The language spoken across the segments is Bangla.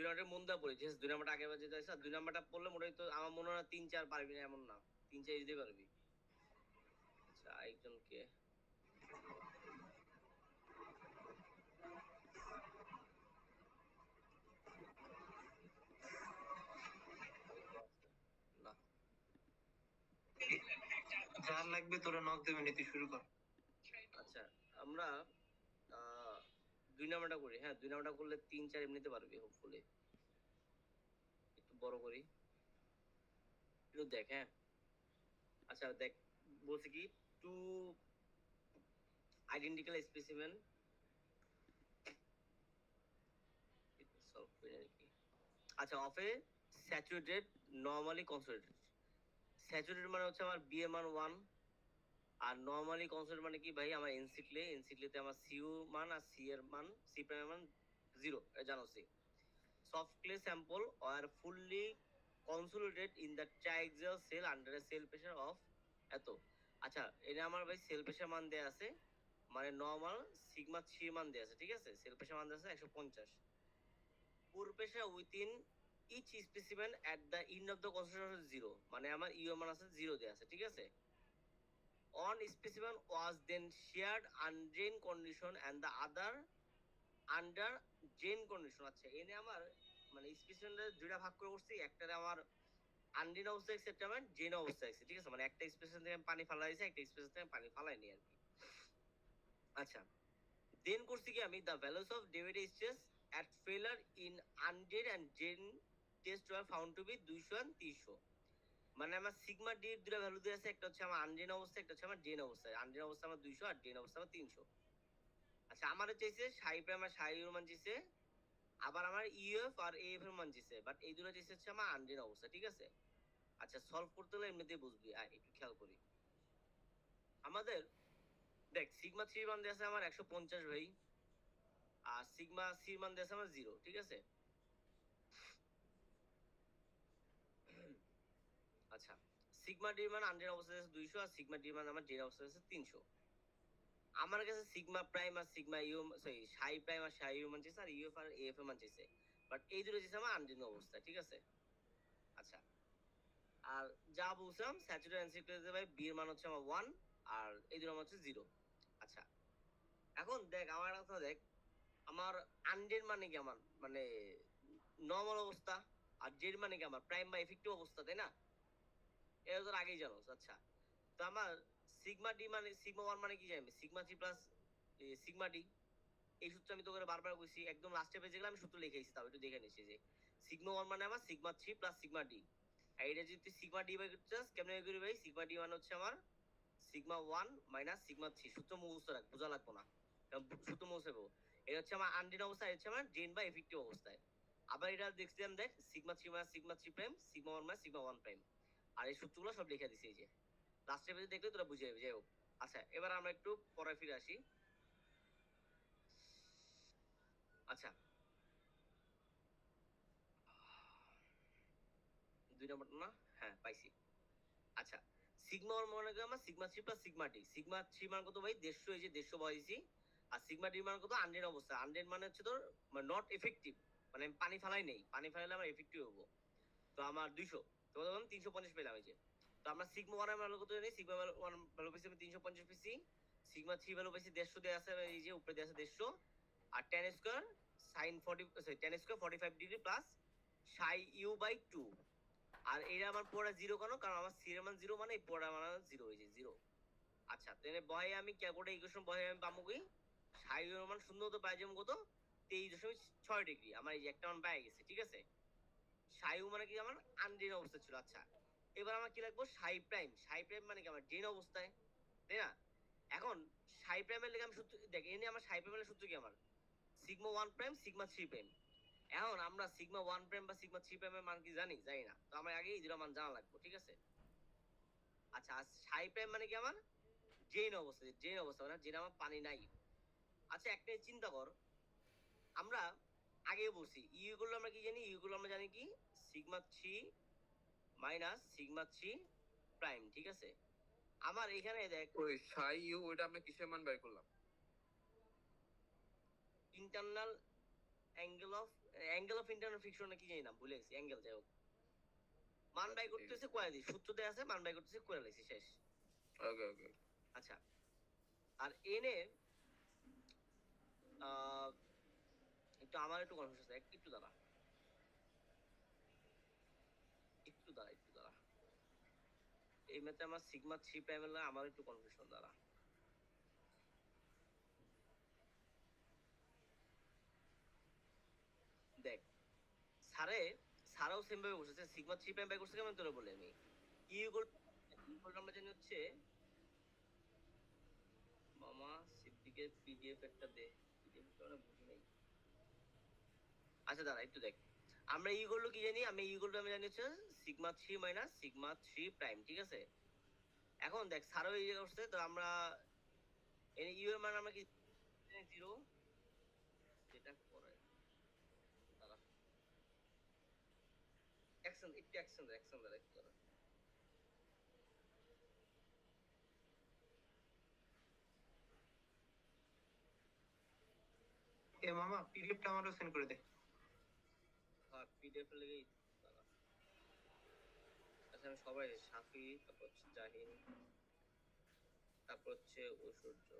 2 নাম্বারটা মন দিয়ে পড়ি, ঠিক আছে? 2 নাম্বারটা আগে যেটা আছে, 2 নাম্বারটা পড়লে মোটামুটি তো আমার মনে হয় 3-4 পারবি না এমন না। 3-4 ইজিলি পারবি। আচ্ছা, আরেকজনকে না। যার লাগবে তোরা নক দেবে, নিতে শুরু কর। আচ্ছা, আমরা 2 নাম্বারটা করি। হ্যাঁ, 2 নাম্বারটা করলে 3-4 এমনিতে পারবি হোপফুলি। একটু বড় করি। একটু দেখ, হ্যাঁ। আচ্ছা দেখ, বলছে কি টু আইডেন্টিক্যাল স্পেসিমেন সলভ করে আর কি। আচ্ছা, of A saturated normally concentrated. Saturated মানে হচ্ছে আমার বি এর মান 1, আর নরমালি কনসেন্ট্রেটেড মানে কি ভাই, আমার এনসিক্লেতে আমার সিউ মান আর সি এর মান, সি প্রাইম মান 0, জানো সি। সফট ক্লে স্যাম্পল আর fully consolidated in the triaxial cell under a cell pressure of এত। আচ্ছা, এটা আমার ভাই সেল প্রেশার মান দেয়া আছে, মানে নরমাল সিগমা 3 মান দেয়া আছে, ঠিক আছে? সেল প্রেশার মান দেয়া আছে 150। Pore pressure within each specimen at the end of the concentration 0, মানে আমার ইউ মান আছে 0 দেয়া আছে, ঠিক আছে? One specimen was then sheared undrained condition and the other under drained condition. আচ্ছা, এনে আমার মানে স্পেসিমেনটা দুইটা ভাগ করে করছি, একটারে আমার আনড্রেন অবস্থা আছে, একটা আমার ড্রেন অবস্থা আছে, ঠিক আছে? মানে একটা স্পেসিমেন থেকে পানি ফালাই দিয়েছি, একটা স্পেসিমেন থেকে পানি ফালাইনি আর কি। আচ্ছা, দেন করছি কি আমি the values of deviator stress at failure in undrained and drained test were found to be 200 আর 300। মানে আমার সিগমা ডি এর দুটো ভ্যালু দিয়ে আছে, একটা হচ্ছে আমার আনড্রেন অবস্থা, একটা হচ্ছে আমার ড্রেন অবস্থা। আনড্রেন অবস্থা আমার 200 আর ড্রেন অবস্থা আমার 300। আচ্ছা, আমারও চাইছে সাই প্রাইম আর সাই ইউর মান চাইছে, আবার আমার ইউএফ আর এএফ এর মান চাইছে, বাট এই দুটো চাইছে হচ্ছে আমার আনড্রেন অবস্থা, ঠিক আছে? আচ্ছা, সলভ করতে হলে এমনিতেই বুঝবি, একটু খেয়াল করি। আমাদের দেখ, সিগমা 3 মান দিয়ে আছে আমার 150 ভাই, আর সিগমা সি মান দিয়ে আছে আমার 0, ঠিক আছে? আচ্ছা, সিগমা ডি মান আনড্রেন অবস্থা আছে 200, আর সিগমা ডি মান আমার ড্রেন অবস্থা আছে 300। আমার কাছে সিগমা প্রাইম আর sigma u, sorry psi prime আর সাই ইউ মান চাইছে, আর ইউএফ আর এএফ এর মান চাইছে, বাট এই দুটো চাইছে আমার আনড্রেন অবস্থা, ঠিক আছে? আচ্ছা, আর যা বলছিলাম স্যাচুরেটেড অ্যাসিডে ভাই বি এর মান হচ্ছে আমার 1, আর এই দুটোর মান হচ্ছে 0। আচ্ছা, এখন দেখ আমার কথা, দেখ আমার আনড্রেন মানে কি, আমার মানে নরমাল অবস্থা, আর জেড মানে কি আমার প্রাইম বা এফেক্টিভ অবস্থা, তাই না? এটা তোর আগেই জানোস। আচ্ছা, তো আমার সিগমা ডি মানে সিগমা 1 মানে কি জানি, সিগমা 3 প্লাস সিগমা ডি। এই সূত্র আমি তোকে বারবার কইছি, একদম লাস্টে পেজে গেলে আমি সূত্র লিখেছি, তাও একটু দেখে নিচ্ছি যে সিগমা 1 মানে আমার সিগমা 3 প্লাস সিগমা ডি। আর এটা যদি তুই সিগমা ডি বাই করতে চাস, কেমনে বের করবি ভাই? সিগমা ডি মানে হচ্ছে আমার সিগমা 1 মাইনাস সিগমা 3। সূত্র মুখস্থ রাখ, বোঝা লাগবো না, সূত্র মুখস্থ রাখবো। এটা হচ্ছে আমার আনড্রেন অবস্থা, এটা হচ্ছে আমার ড্রেন বা এফেক্টিভ অবস্থায়। আবার এটা দেখছিলাম, দেখ sigma 3 minus sigma 3 prime, sigma 1 minus sigma 1 prime. আর এই সূত্রগুলো সব লিখে দিছি এই যে লাস্টের পেজে, দেখলে তোরা বুঝে যাবে। যাই হোক, আচ্ছা এবার আমরা একটু পরে ফিরে আসি। আচ্ছা, 2 নম্বর না, হ্যাঁ পাইছি। আচ্ছা, সিগমা 1 মানে কি আমার sigma 3 plus sigma D. Sigma 3 মান কত ভাই? 150, এই যে 150 বসাইছি। আর সিগমা ডি মান কত? আনড্রেন অবস্থা। আনড্রেন মানে হচ্ছে তোর নট এফেক্টিভ, মানে আমি পানি ফালাই নেই, পানি ফালাইলে আমার এফেক্টিভ হবো। তো আমার 200, তো তখন 350 পেলাম এই যে। তো আমরা সিগমা 1 এর ভ্যালু কত জানি? সিগমা 1 ভ্যালু পাইছি আমি 350 পেয়েছি। সিগমা 3 ভ্যালু পাইছি 150 দেয়া আছে, এই যে উপরে দেয়া আছে 150। আর tan square sin 40, sorry tan square 45 degree plus psi u by 2। আর এটা আমার পড়া 0 কেন? কারণ আমার সি এর মান 0, মানে এই পড়া মান 0 হয়েছে 0। আচ্ছা, তাহলে বহে আমি ক্যালকুলেটর ইকুয়েশন বহে আমি পাবো কি? psi u এর মান শূন্য হতে পাই যেমন কত 23.6 ডিগ্রি। আমার এই যে একটা মান পেয়ে গেছে, ঠিক আছে? সাইউ মানে কি আমার আনড্রেন অবস্থা ছিল। আচ্ছা, এবার আমার কি লাগবো? সাই প্রাইম। সাই প্রাইম মানে কি আমার ড্রেন অবস্থায়, তাই না? এখন সাই প্রাইমের লেগে আমি সূত্র দেখ, এনে আমার সাই প্রাইমের সূত্র কি? আমার সিগমা 1 প্রাইম সিগমা 3 প্রাইম। এখন আমরা সিগমা 1 প্রাইম বা সিগমা 3 প্রাইমের মান কি জানি? জানি না। তো আমার আগে এই দুটো মান জানা লাগবে, ঠিক আছে? আচ্ছা, সাই প্রাইম মানে কি আমার ড্রেন অবস্থা, ড্রেন অবস্থা মানে যেটা আমার পানি নাই। আচ্ছা, একটা চিন্তা কর, আমরা আগে বলছি ইউ গুলো আমরা কি জানি? ইউ গুলো আমরা জানি কি? সিগমা 3 মাইনাস সিগমা 3 প্রাইম, ঠিক আছে? আমার এখানে দেখ, ওই সাই ইউ ওটা আমরা কিসের মান বের করলাম? Internal angle of angle of internal friction কি জানি না, ভুলে গেছি, অ্যাঙ্গেল যাই হোক। মান বাই আচ্ছা, ঠিক করতেছে কয়ে দিই, সূত্র দেয়া আছে, মান বাই করতেছে করে লাইছি, শেষ। ওকে ওকে। আচ্ছা, আর এনে একটু আমার একটু কনফিউশন আছে, একটু দাঁড়া, একটু দাঁড়া। এই ম্যাথে আমার সিগমা 3 প্রাইম এর আমার একটু কনফিউশন, দাঁড়া। দেখ, স্যারে স্যারও সেম ভাবে বসেছে, সিগমা 3 প্রাইম বাই করছে, কেমন তোরা বলে আমি ইউ ইকুয়াল আমরা জানি হচ্ছে, মামা সিদ্দিকের পিডিএফ একটা দে, পিডিএফ টা আমরা বুঝি নাই। আচ্ছা দাঁড়া একটু দেখ, আমরা ইউ করলো কি জানি, আমি ইউ করলো আমি জানি হচ্ছে সিগমা 3 মাইনাস সিগমা 3 প্রাইম, ঠিক আছে। এখন দেখ স্যারও এই জায়গা করছে, তো আমরা এনে ইউ এর মান আমরা কি 0, যেটা করে দাঁড়া, অ্যাকশন দাঁড়া একটু দাঁড়া। এ মামা পিডিএফটা আমারও সেন্ড করে দে। হ্যাঁ পিডিএফ এর লেগেই দাঁড়া। আচ্ছা আমি সবাই, সাফি, তারপর হচ্ছে জাহিন, তারপর হচ্ছে ঐশ্বর্য।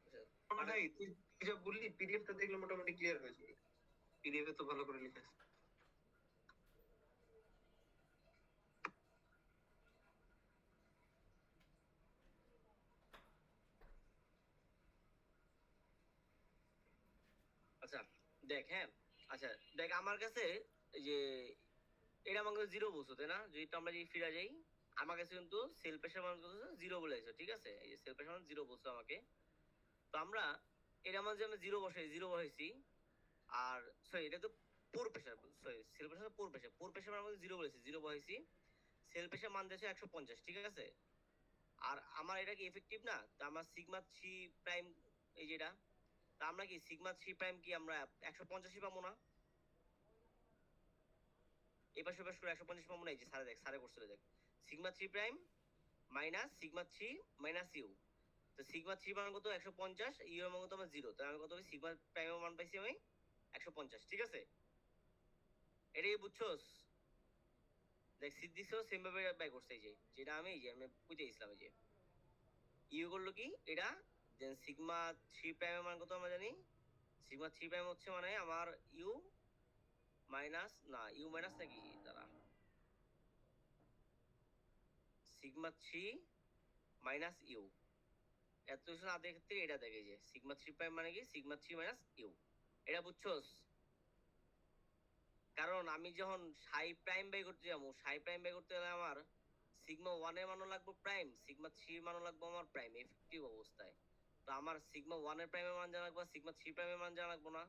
আচ্ছা, ভাই তুই তুই যা বললি পিডিএফটা দেখলে মোটামুটি ক্লিয়ার হয়ে যাবে। পিডিএফ এ তো ভালো করে লিখে আছে। আচ্ছা দেখ, হ্যাঁ, আচ্ছা দেখ আমার কাছে এই যে এটা আমাকে 0 বলছো তাই না, যদি তো আমরা যদি ফিরে যাই, আমার কাছে কিন্তু সেল প্রেশার মান কত 0 বলেছো, ঠিক আছে, এই যে সেল প্রেশার মান 0 বলছো আমাকে। তো আমরা এটা মাঝে আমি 0 বসাই, 0 বসাইছি। আর সরি, এটা তো পোর প্রেশার, সরি সেল প্রেশার পোর প্রেশার মান আমাকে 0 বলেছি, 0 বসাইছি। সেল প্রেশার মান দিয়েছে 150, ঠিক আছে। আর আমার এটা কি এফেক্টিভ না, তো আমার সিগমা 3 প্রাইম এই যেটা, তা আমরা কি সিগমা 3 প্রাইম কি আমরা 150ই পাবো না? এই পাশে পাশে করে 150 পাবো না, এই যে স্যারে দেখ, স্যারে করছিল দেখ, sigma 3 prime minus sigma 3 minus u. তো সিগমা 3 মান কত 150, ইউ এর মান কত আমার 0, তাহলে আমি কত সিগমা প্রাইমের মান পাইছি আমি 150, ঠিক আছে। এটা কি বুঝছস? দেখ সিদ্দিকও সেম ভাবে বাই করছে, এই যে যেটা আমি এই যে আমি বুঝে গেছিলাম, এই যে ইউ করলো কি এটা, দেন সিগমা 3 প্রাইমের মান কত আমরা জানি, সিগমা 3 প্রাইম হচ্ছে মানে আমার ইউ মাইনাস, না ইউ মাইনাস নাকি, দাঁড়া, সিগমা 3 মাইনাস ইউ, এত কিছু না দেখে ক্ষেত্রে এটা দেখে, যে সিগমা 3 প্রাইম মানে কি সিগমা 3 মাইনাস ইউ, এটা বুঝছস। কারণ আমি যখন সাই প্রাইম বাই করতে যাবো, সাই প্রাইম বাই করতে গেলে আমার সিগমা 1 এর মানও লাগবে প্রাইম, সিগমা 3 এর মানও লাগবে আমার প্রাইম এফেক্টিভ অবস্থায়। তো আমার সিগমা 1 এর প্রাইমের মান জানা লাগবে, সিগমা 3 প্রাইমের মান জানা লাগবে না।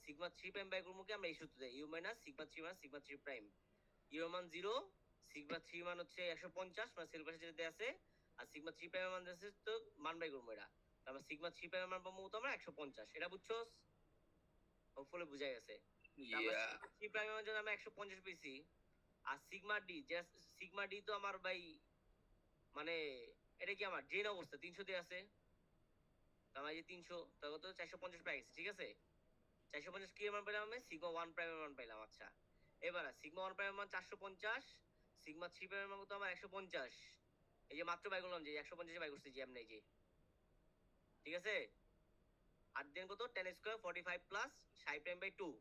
সিগমা 3 প্রাইম বাই করবো কি আমরা এই সূত্র দেই, u minus sigma 3 minus sigma 3 prime. U এর মান 0, সিগমা 3 মান হচ্ছে 150 মানে সেল পাশে যেটা আছে, আর সিগমা 3 প্রাইমের মান আছে তো মান বাই করবো এটা। তারপর সিগমা 3 প্রাইমের মান পাবো তো আমরা 150, এটা বুঝছস, হোপফুলি বুঝা গেছে। আমরা ইয়া, সিগমা 3 প্রাইমের মান যখন আমরা 150 পেয়েছি, আর sigma D, just sigma D তো আমার ভাই মানে এটা কি আমার জেন অবস্থা 300 তে আছে, আমার এই যে 300 তা কত 450 পেয়ে গেছে, ঠিক আছে। 450 কি এর মান পেলাম, আমি সিগমা 1 প্রাইমের মান পেলাম। আচ্ছা এবার সিগমা 1 প্রাইমের মান 450, সিগমা 3 প্রাইমের মান কত আমার 150, এই যে মাত্র বাই করলাম, যে 150 এ বাই করছি যে এমনি, এই যে ঠিক আছে। আর দেন কত 10 square 45 plus Sai prime by 2,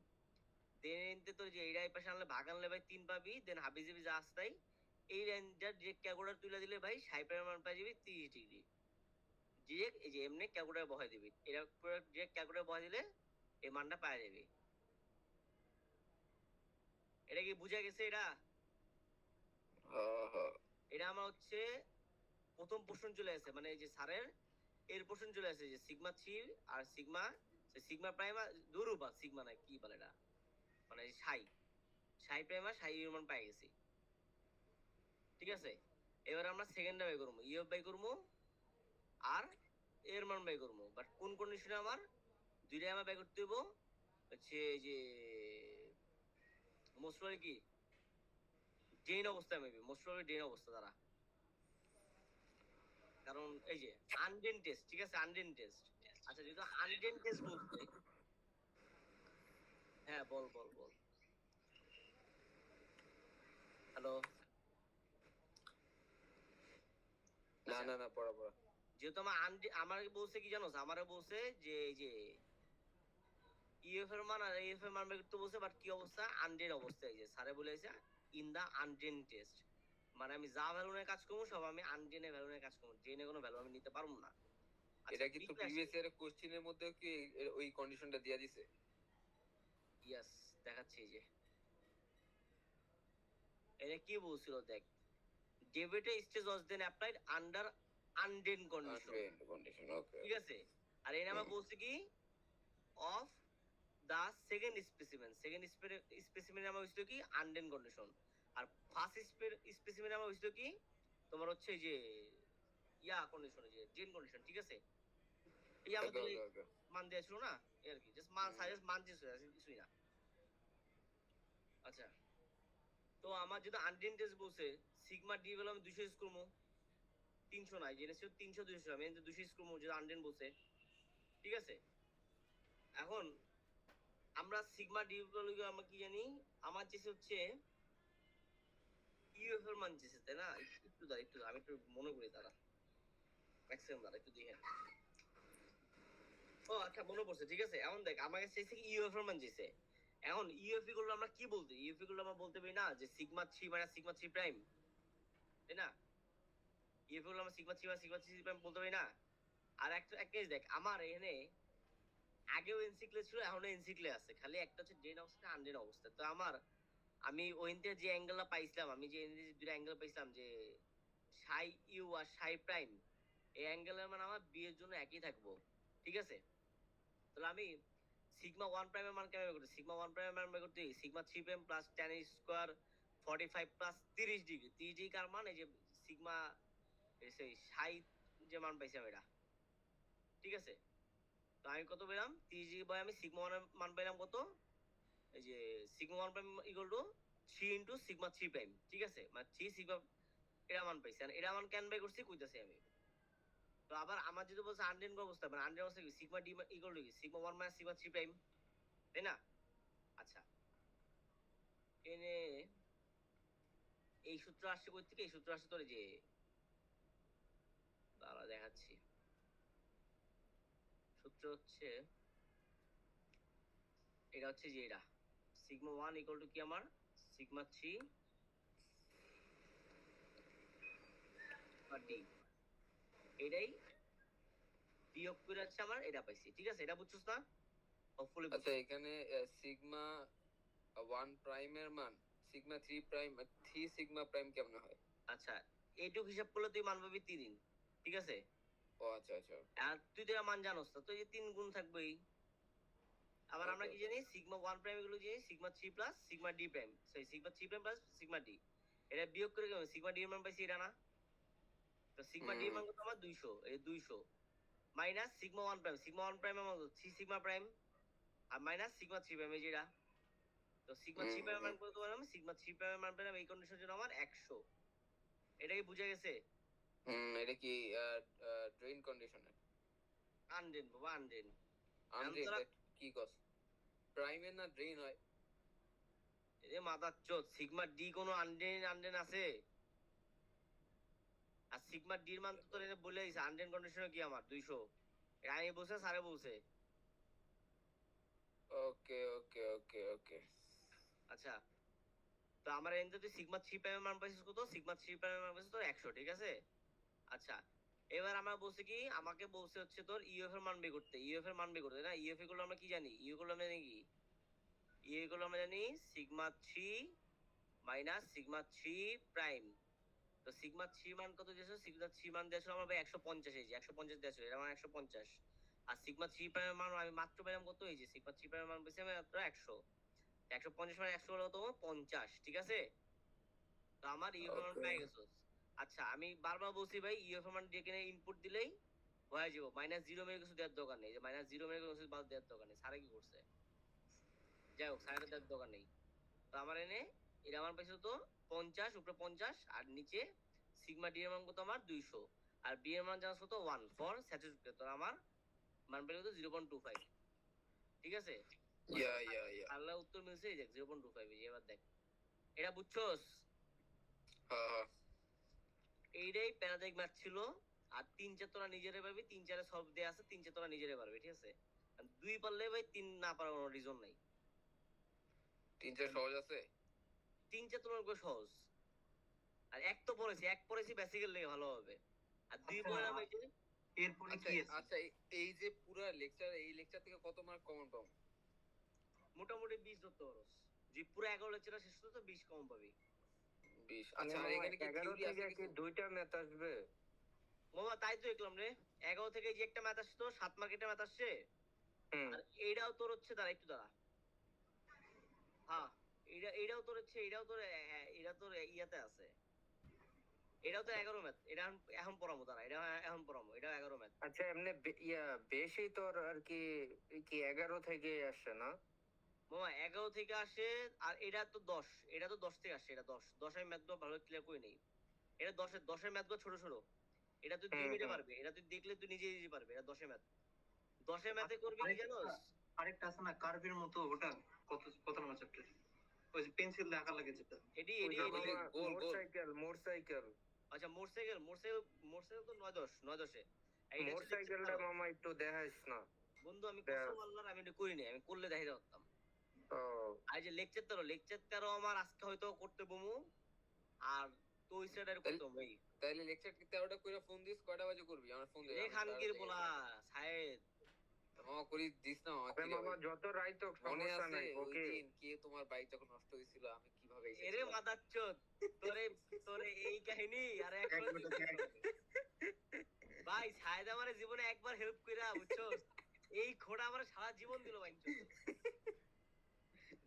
দেন তো যে এইটা এই পাশে আনলে ভাগ আনলে ভাই 3 পাবি, দেন হাবিজাবি যা আসতাই এই রেঞ্জটা ডিরেক্ট ক্যালকুলেটর তুলে দিলে ভাই সাই প্রাইমের মান পাই যাবি 30 ডিগ্রি। ডিরেক্ট এই যে এমনি ক্যালকুলেটর বহাই দিবি, এটা পুরো ডিরেক্ট ক্যালকুলেটর বহাই দিলে এই মানটা পাওয়া যাবে। এটা কি বুঝা গেছে? এটা হ্যাঁ হ্যাঁ। এটা আমার হচ্ছে প্রথম পোর্শন চলে আসে, মানে এই যে স্যারের এর পোর্শন চলে আসে, যে সিগমা 3 আর সিগমা, সিগমা প্রাইম আর ধরু বা সিগমা না কি বলে এটা, মানে সাই, সাই প্রাইম আর সাই এর মান পাই গেছি, ঠিক আছে। এবার আমরা সেকেন্ডটা বাই করবো, ইউ বাই করবো আর এর মান বাই করবো, বাট কোন কন্ডিশনে আমার দুইটাই আমার বাই করতে হইব, হচ্ছে এই যে মোস্ট প্রবাবলি কি ড্রেন অবস্থায় মেবি, মোস্ট প্রবাবলি ড্রেন অবস্থা দ্বারা, কারণ এই যে আনড্রেন টেস্ট, ঠিক আছে, আনড্রেন টেস্ট। আচ্ছা যেহেতু আনড্রেন টেস্ট বলতে, হ্যাঁ বল বল বল। হ্যালো। না না না, পড়া পড়া। যেহেতু আমার বলছে কি জানো, আমারে বলছে যে এই যে ইউএফ এর মান আর এফ এর মান বের করতে বলছে, বাট কি অবস্থা, আনড্রেন অবস্থা। এই যে স্যারে বলেছে ইন দা আনড্রেন টেস্ট, মানে আমি যা ভ্যালু নিয়ে কাজ করবো সব আমি আনড্রেনে ভ্যালু নিয়ে কাজ করবো, ড্রেনে কোনো ভ্যালু আমি নিতে পারবো না। আচ্ছা এটা কি তো বিতে আসি। প্রিভিয়াস ইয়ারের কোশ্চেনের মধ্যে কি ওই কন্ডিশনটা দিয়া দিছে? ইয়াস, দেখাচ্ছি এই যে এটা কি বলছিল দেখ, ডেবিটে স্টেজ ওয়াজ দেন অ্যাপ্লাইড আন্ডার আনড্রেন কন্ডিশন, আনড্রেইনড কন্ডিশন, ওকে। ঠিক আছে। আর এই নামে বলছে কি অফ দা সেকেন্ড স্পেসিমেন নামে হয়েছিল কি আনড্রেন কন্ডিশন, আর ফার্স্ট স্পেসিমেন নামে হয়েছিল কি তোমার হচ্ছে যে ইয়া কন্ডিশন, যে ড্রেন কন্ডিশন, ঠিক আছে। এই ওকে আমাদের ওকে ওকে। মান দেওয়া ছিল না, এই আর কি, জাস্ট মান সাজেস্ট মান চেঞ্জ হয়ে আছে, কিছুই না। আচ্ছা, তো আমার যেটা আনড্রেন টেস্ট বলছে সিগমা ডি বলে আমি 200 ইউজ করবো, 300 নাই, জেনেছি 300 200, আমি 200 ইউজ করবো যেটা আনড্রেন বলছে, ঠিক আছে। এখন আমরা সিগমা ডি বলে আমরা কি জানি, আমার যেটা হচ্ছে ইউএফ এর মান চেয়েছে, তাই না? একটু দাঁড়া, আমি একটু মনে করি, দাঁড়া ম্যাক্সিমাম দাঁড়া একটু দেখে। ও আচ্ছা মনে পড়ছে, ঠিক আছে। এখন দেখ আমার কাছে চাইছে কি ইউএফ এর মান চেয়েছে। এখন ইউএফ গুলো আমরা কি বলতে, ইউএফ গুলো আমরা বলতে পারি না যে সিগমা 3 মানে সিগমা 3 প্রাইম, তাই না? ইউএফ গুলো আমরা সিগমা 3 মানে সিগমা 3 প্রাইম বলতে পারি না। আর একটা জিনিস দেখ, আমার এখানে আগেও এনসিক্লে ছিল, এখনো এনসিক্লে আছে, খালি একটা হচ্ছে ড্রেন অবস্থা আনড্রেন অবস্থা। তো আমি ওইতে যে অ্যাঙ্গেলটা পাইছিলাম, আমি যে দুটো অ্যাঙ্গেল পাইছিলাম যে সাই ইউ আর সাই প্রাইম, এই অ্যাঙ্গেলের মানে আমার বি এর জন্য একই থাকবো, ঠিক আছে। তাহলে আমি সিগমা 1 প্রাইমের মান কেমন বের করতে, সিগমা 1 প্রাইমের মান বের করতে sigma 3 prime plus tan square 45 plus 30 degree, 30 degree কার মান, এই যে সিগমা সেই সাই যে মান পাইছিলাম এটা, ঠিক আছে। তো আমি কত পেলাম 30 ডিগ্রি বাই আমি সিগমা 1 এর মান পেলাম কত, এই যে sigma 1 prime equal to 3 into sigma 3 prime, ঠিক আছে, মানে 3 সিগমা এটা মান পাইছি। আর এটা মান কেন বাই করছি কইতাছি আমি। তো আবার আমার যদি বলছে আনড্রেন অবস্থা, মানে আনড্রেন অবস্থা কি সিগমা ডি ইকুয়াল টু কি সিগমা 1 মাইনাস সিগমা 3 প্রাইম, তাই না? আচ্ছা, এনে এই সূত্র আসছে কই থেকে, এই সূত্র আসছে তোর যে দাঁড়া দেখাচ্ছি, সূত্র হচ্ছে এটা হচ্ছে যে এটা সিগমা 1 ইকুয়াল টু কি আমার সিগমা 3 ডি, এটাই বিয়োগ করে হচ্ছে আমার এটা পাইছি, ঠিক আছে। এটা বুঝছস না? হোপফুলি আচ্ছা, এখানে সিগমা 1 প্রাইমের মান সিগমা 3 প্রাইম 3 সিগমা প্রাইম কেমন হয়? আচ্ছা, এইটুক হিসাব করলে তুই মান পাবি 3, ঠিক আছে। ও আচ্ছা আচ্ছা। আর তুই তো মান জানোস না, তো এই যে 3 গুণ থাকবেই। আবার আমরা Okay, কি okay. জানি সিগমা 1 প্রাইম এগুলো জানি sigma 3 plus sigma D prime, sorry sigma 3 prime plus sigma D, এটা বিয়োগ করে কেমন সিগমা ডি এর মান পাইছি এটা না। তো সিগমা ডি এর মান কত আমার 200, এই 200 minus sigma 1 prime, sigma 1 prime আমার 3 সিগমা প্রাইম, আর মাইনাস সিগমা 3 প্রাইম এই যেটা। তো সিগমা 3 প্রাইম এর মান কত পেলাম, সিগমা 3 প্রাইম এর মান পেলাম এই কন্ডিশনের জন্য আমার 100। এটা কি বুঝা গেছে? এটা কি ড্রেন কন্ডিশনের? আনড্রেন বাবা, আনড্রেন। আনড্রেন কি কস? প্রাইমের না ড্রেন হয়? এ মাদার চোদ, সিগমা ডি কোনো আনড্রেন আনড্রেন আছে? আর সিগমা ডি এর মান তো তোর এটা বলে দিছে আনড্রেন কন্ডিশনে কি আমার 200, এটা আমি বলছে স্যারে বলছে। ওকে ওকে ওকে ওকে। আচ্ছা, তো আমার এখানে তুই সিগমা 3 প্রাইমের মান পাইছিস কত, সিগমা 3 প্রাইমের মান পাইছিস তোর 100, ঠিক আছে। আচ্ছা, এবার আমরা বলছি কি, আমাকে বলছে হচ্ছে তোর ইউএফ এর মান বের করতে, ইউএফ এর মান বের করতে না। ইউএফ গুলো আমরা কি জানি, ইউ গুলো আমরা জানি কি, ইউ গুলো আমরা জানি সিগমা 3 মাইনাস সিগমা 3 প্রাইম। তো সিগমা 3 মান কত দিয়েছো, সিগমা 3 মান দিয়েছো আমার ভাই 150, এই যে 150 দিয়েছো, এটা আমার 150। আর সিগমা 3 প্রাইমের মান আমি মাত্র পেলাম কত, এই যে সিগমা 3 প্রাইমের মান পেয়েছি আমি মাত্র 100, 150 মানে 100 হলো তো 50, ঠিক আছে। তো আমার ইউএফ মান পেয়ে গেছো। আচ্ছা, আমি বারবার বলছি ভাই ইউএফ মান যেখানে ইনপুট দিলেই হয়ে যাবো, মাইনাস জিরো মেরে কিছু দেওয়ার দরকার নেই, যে মাইনাস জিরো মেরে কিছু বাদ দেওয়ার দরকার নেই। স্যারে কি করছে, যাই হোক স্যারের দেওয়ার দরকার নেই। তো আমার এনে এটা আমার পাইছে তো 50, উপরে 50 আর নিচে সিগমা ডি এর মান কত আমার 200, আর বি এর মান জানাস কত 1 ফর স্যাচুরেটেড। তো আমার মান পেলে কত 0.25, ঠিক আছে। ইয়া ইয়া ইয়া। আল্লাহ 72 মিলছে, এই দেখ 0.25, এই যে এবার দেখ এটা বুঝছস? হ্যাঁ এইটাই প্যারাদাইক ম্যাথ ছিল। আর 3-4 তোরা নিজেরে পারবি, 3-4 সলভ দেয়া আছে, 3-4 তোরা নিজেরে পারবি, ঠিক আছে? আর 2 পারলে ভাই 3 না পারার কোনো রিজন নাই। 3-4 সহজ আছে। 3-4 তোমার উপর সহজ। আর এক তো পড়েছি, এক পড়েছি বেসিক্যাল লেগে ভালো হবে। আর 2 আচ্ছা, পড়লাম এই যে এরপরে আচ্ছা কি আছে? আচ্ছা এই যে পুরা লেকচার, এই লেকচার থেকে কত মার্ক কমন পাবো? মোটামুটি 20 ধরতে পারোস। যে পুরো 11 লেকচারটা শেষ হতো তো 20 কম পাবি। 20। মানে আচ্ছা আর এখানে কি 11 থিওরি আছে থেকে কি কিছু? 2টা ম্যাথ আসবে? মামা তাই তো দেখলাম রে, 11 থেকে এই যে একটা ম্যাথ আসতো, 7 মার্কেটের ম্যাথ আসছে। হুম। আর এইটাও তোর হচ্ছে, দাঁড়া একটু দাঁড়া। হ্যাঁ, এইটাও তোর হচ্ছে, এটাও তোর এটা তোর ইয়াতে আছে। এটাও তো 11 ম্যাথ। এটা এখন পড়াবো, দাঁড়া, এটা এখন পড়াবো, এটাও 11 ম্যাথ। আচ্ছা, এমনি বেশি তোর আর কি কি 11 থেকে আসে না? মামা 11 থেকে আসে। আর এটা তো 10, এটা তো 10 থেকে আসে, এটা 10 আমি ম্যাথ ভালো ক্লিয়ার করে নেই। এটা 10-এর ম্যাথ ছোট ছোট। এটা তুই 2 হুম, মিনিটে হুম। পারবে, এটা তুই দেখলে তুই নিজে নিজে পারবে। এটা 10 ম্যাথ। 10 ম্যাথে করবি কি জানোস? আরেকটা আছে না কার্ভের মতো, ওটা কত নম্বর চ্যাপ্টার? ওই যে পেন্সিল দিয়ে আঁকা লাগে যেটা। এডি ওই এডি যে এডি ওই যে মামা গোল গোল। মোটরসাইকেল আচ্ছা, মোটরসাইকেল তো 9-10 এইটা হচ্ছে মোটরসাইকেলটা lecture মামা একটু দেখাইস না। বন্ধু, আমি দেখ। কসম আল্লাহর আমি এটা করিনি, আমি করলে দেখাইতে পারতাম। ও আর এই যে লেকচার 13 আমার আজকে হয়তো করতে বমু। আর তো ওই সাইড আর করতে ভাই। তাইলে লেকচার 13টা কইরা ফোন দিস, কয়টা বাজে করবি? আমার ফোন দে। রে খানকির বলা সাহেব। মামা করি দিস না মামা, আরে কি রে মামা ভাই? যত রাইত হোক মনে সমস্যা আছে নাই, ওই ওকে। দিন কে তোমার বাইক যখন নষ্ট হয়েছিল, আমি কিভাবে এরে এসেছিলাম? মাদাচ্চোদ, তোরে তোরে এই কাহিনী আর এক মিনিট, ভাই সাহেদ আমার জীবনে একবার হেল্প কইরা বুঝছস, এই খোড়া আমার সারা জীবন দিল বাইঞ্চোদ।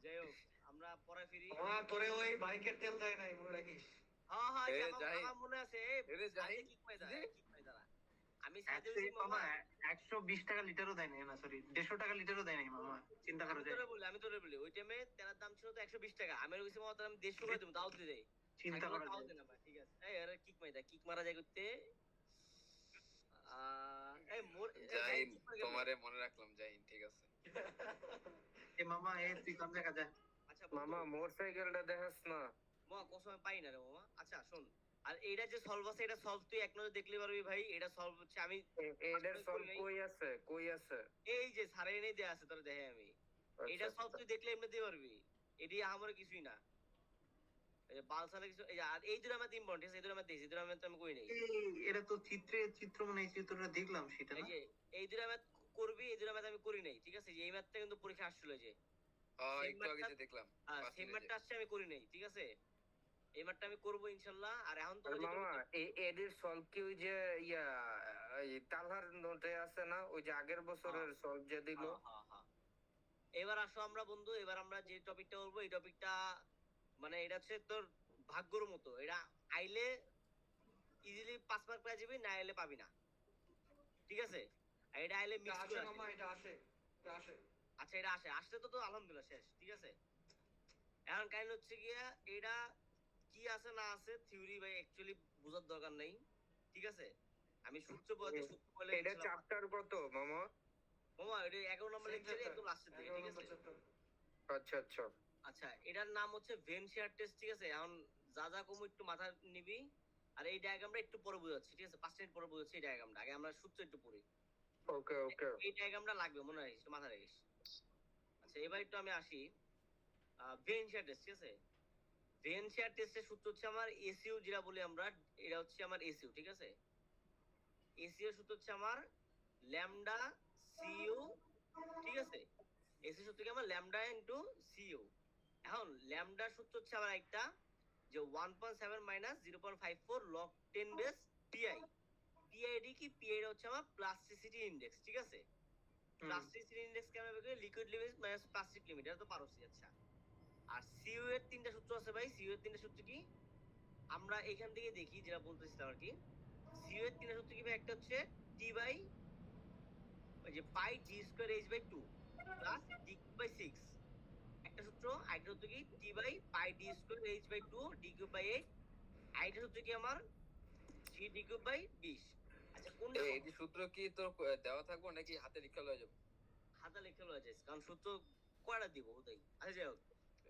যাই হোক, আমরা পরে ফিরি। তোরে ওই বাইকের তেল দেয় নাই, মনে রাখিস। হ্যাঁ হ্যাঁ, এ আমার জাহিদ, আমার মনে আছে। এরে জাহিদ, কিক পাই কি রে? দাঁড়া, আমি সাথে হইছি মামা মামা। 120 টাকা লিটারও দেয় নাই, না সরি 150 টাকা লিটারও দেয় নাই মামা, চিন্তা করো যায়। আমি তোরে বলি ওই টাইমে তেলার দাম ছিল তো 120 টাকা। আমি হইছি মামা, তাহলে আমি 150 করে দেবো, তাও দিয়ে দেই। চিন্তা থাকলে করা তাও যায়। দে না ভাই, ঠিক আছে। এই আরে কিক মারা যায় করতে। এই মোর জাহিন, তোমারে মনে রাখলাম জাহিন, ঠিক আছে। এ মামা, তুই কোন জায়গা যা। আচ্ছা মামা মোটরসাইকেলটা দেখাস না। মামা কসম পাই না রে মামা। আচ্ছা শোন, আর এইটা যে সলভ আছে, এটা সলভ তুই এক নজর দেখলে পারবি ভাই। এটা সলভ হচ্ছে আমি এটার সলভ কই আছে? এই যে সারে এনে দেয়া আছে, তোর দেখে আমি। এটা আচ্ছা, সলভ তুই দেখলে এমনি দিতে পারবি। এটি আমার কিছুই না। এই যে বালসালে কিছু, এই যে আর এই দুটো আমার ইম্পর্টেন্ট আছে, এই দুটো আমার দিয়েছি, এই দুটো আমি তো আমি কই নাই। এরা তো চিত্র মনে হয়, চিত্রটা দেখলাম সেটা এই না। যে এই দুটো ম্যাথ করবি, এই দুটো ম্যাথ আমি করি নাই, ঠিক আছে? যে এই ম্যাথটা কিন্তু পরীক্ষা আসছিল, যে সেম একটু আগে ম্যাথটা, যে দেখলাম সেম পার্সেন্টেজে। ম্যাথটা আসছে, আমি করি নাই, ঠিক আছে? এই ম্যাথটা আমি করবো ইনশাল্লাহ। আর এখন তো আর মামা এদের সলভ কি ওই যে ইয়া এই তালহার নোটে আছে না, ওই যে আগের বছরের সলভ যে দিল? এবার আসো আমরা বন্ধু, এবার আমরা যে টপিকটা বলবো, এই টপিকটা মানে এটা হচ্ছে তোর ভাগ্যর মতো। এটা আইলে ইজিলি 5 মার্ক পেয়ে যাবি, না আইলে পাবি না, ঠিক আছে? আর এটা আইলে মিক্স করে আসে। এটা আসে। আচ্ছা, এটা আসলে তো আলহামদুলিল্লাহ শেষ, ঠিক আছে? এখন কাহিনী হচ্ছে গিয়া, এটা কি আছে না আছে থিওরি ভাই অ্যাকচুয়ালি বোঝার দরকার নেই, ঠিক আছে? আমি সূত্র বলতে সূত্র বলে এটা চ্যাপ্টার কত মামা? মামা এটা 11 নম্বর লেকচারে একদম লাস্টের দিকে, ঠিক আছে? আচ্ছা আচ্ছা আচ্ছা, এটার নাম হচ্ছে ভেন শেয়ার টেস্ট, ঠিক আছে? এখন যা যা কমু একটু মাথা নিবি। আর এই ডায়াগ্রামটা একটু পরে বুঝাচ্ছি, ঠিক আছে? 5 মিনিট পরে বুঝাচ্ছি এই ডায়াগ্রামটা। আগে আমরা সূত্র একটু পড়ি। ওকে ওকে। এই ডায়াগ্রামটা লাগবে, মনে রাখিস, মাথা রাখিস। আচ্ছা, এবার একটু আমি আসি ভেন শেয়ার টেস্ট, ঠিক আছে? ভেন শেয়ার টেস্টের সূত্র হচ্ছে আমার এসইউ, যেটা বলি আমরা, এটা হচ্ছে আমার এসইউ, ঠিক আছে? এসইউ এর সূত্র হচ্ছে আমার ল্যামডা সিইউ, ঠিক আছে? এসইউ সূত্র কি আমার ল্যামডা ইনটু সিইউ। এখন ল্যামডার সূত্র হচ্ছে আমার একটা, যে 1.7 minus 0.54 log 10 base PI. PID কি? পিআইডি হচ্ছে আমার প্লাস্টিসিটি ইনডেক্স, ঠিক আছে? প্লাস্টিসিটি ইনডেক্স কে আমরা বলি liquid limit minus plastic limit, এটা তো পারছি। আচ্ছা, আর সিইউ এর তিনটা সূত্র আছে ভাই। সিইউ এর তিনটা সূত্র কি আমরা এখান থেকে দেখি, যেটা বলতেছিলাম আর কি। সিইউ এর তিনটা সূত্র কি ভাই? একটা হচ্ছে টি বাই ওই যে pi D square H by 2 plus D cube by 6, একটা সূত্র। আরেকটা সূত্র কি? T by pi D square H by 2 D cube by 8। আরেকটা সূত্র কি আমার? G D cube by 20। আচ্ছা, কোনটা এই সূত্র কি তোর দেওয়া থাকবো নাকি হাতে লিখে লয়ে যাবো? হাতে লিখে লওয়া যায়, কারণ সূত্র কয়টা দিব ওটাই। আচ্ছা যাই হোক,